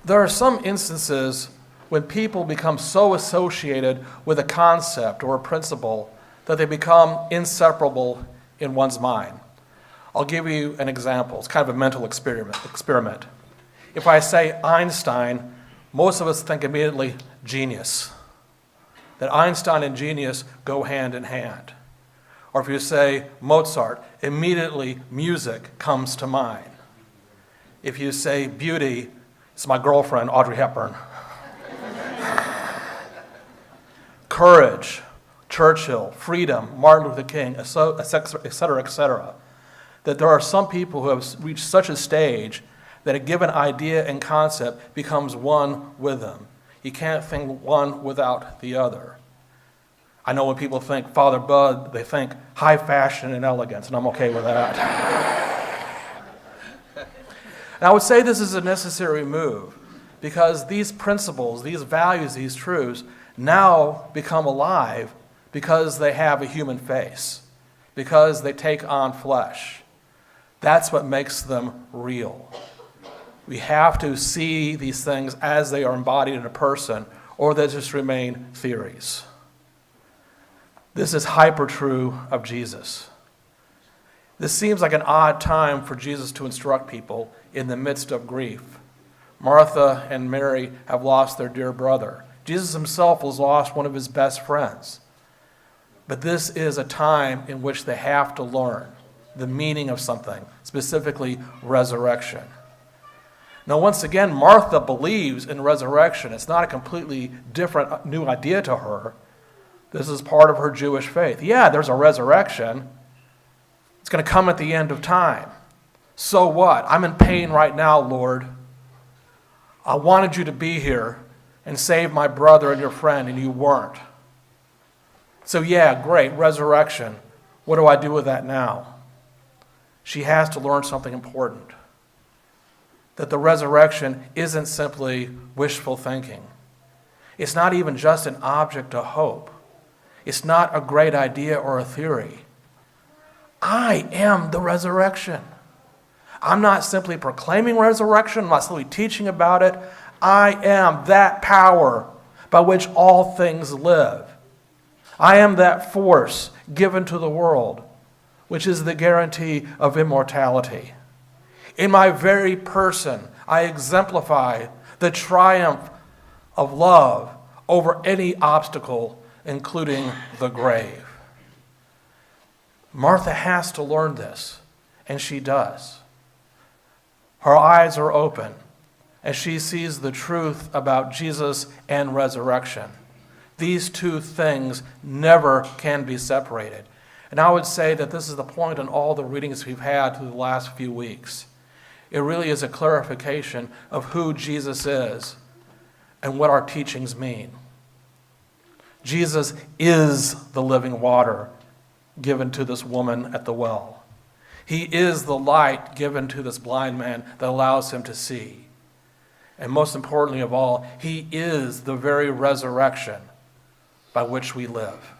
There are some instances when people become so associated with a concept or a principle that they become inseparable in one's mind. I'll give you an example. It's kind of a mental experiment. If I say Einstein, most of us think immediately genius. That Einstein and genius go hand in hand. Or if you say Mozart, immediately music comes to mind. If you say beauty, it's my girlfriend, Audrey Hepburn. Courage, Churchill, freedom, Martin Luther King, etc., etc. That there are some people who have reached such a stage that a given idea and concept becomes one with them. You can't think one without the other. I know when people think Father Bud, they think high fashion and elegance, and I'm okay with that. And I would say this is a necessary move because these principles, these values, these truths now become alive because they have a human face, because they take on flesh. That's what makes them real. We have to see these things as they are embodied in a person, or they just remain theories. This is hyper true of Jesus. This seems like an odd time for Jesus to instruct people in the midst of grief. Martha and Mary have lost their dear brother. Jesus himself has lost one of his best friends. But this is a time in which they have to learn the meaning of something, specifically resurrection. Now, once again, Martha believes in resurrection. It's not a completely different new idea to her. This is part of her Jewish faith. Yeah, there's a resurrection. It's going to come at the end of time. So what? I'm in pain right now, Lord. I wanted you to be here and save my brother and your friend, and you weren't. So yeah, great, resurrection. What do I do with that now? She has to learn something important. That the resurrection isn't simply wishful thinking. It's not even just an object of hope. It's not a great idea or a theory. I am the resurrection. I'm not simply proclaiming resurrection. I'm not simply teaching about it. I am that power by which all things live. I am that force given to the world, which is the guarantee of immortality. In my very person, I exemplify the triumph of love over any obstacle, including the grave. Martha has to learn this, and she does. Her eyes are open as she sees the truth about Jesus and resurrection. These two things never can be separated. And I would say that this is the point in all the readings we've had through the last few weeks. It really is a clarification of who Jesus is and what our teachings mean. Jesus is the living water given to this woman at the well. He is the light given to this blind man that allows him to see. And most importantly of all, he is the very resurrection by which we live.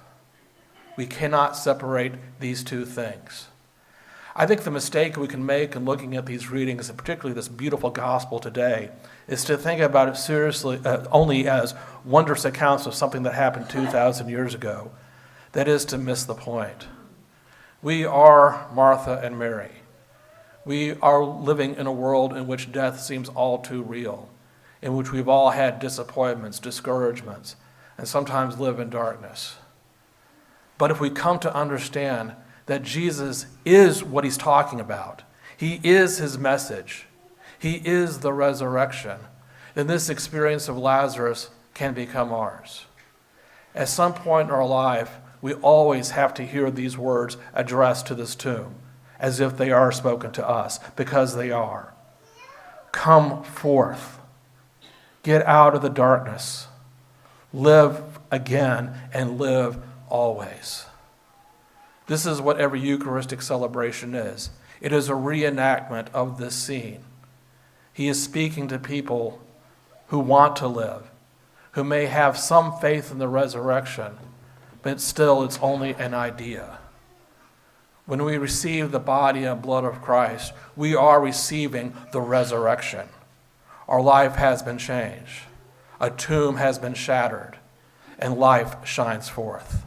We cannot separate these two things. I think the mistake we can make in looking at these readings, and particularly this beautiful gospel today, is to think about it seriously only as wondrous accounts of something that happened 2,000 years ago. That is to miss the point. We are Martha and Mary. We are living in a world in which death seems all too real, in which we've all had disappointments, discouragements, and sometimes live in darkness. But if we come to understand that Jesus is what he's talking about, he is his message, he is the resurrection, then this experience of Lazarus can become ours. At some point in our life, we always have to hear these words addressed to this tomb, as if they are spoken to us, because they are. Come forth. Get out of the darkness. Live again and live always. This is what every Eucharistic celebration is. It is a reenactment of this scene. He is speaking to people who want to live, who may have some faith in the resurrection, but still it's only an idea. When we receive the body and blood of Christ, we are receiving the resurrection. our life has been changed. A tomb has been shattered, and life shines forth.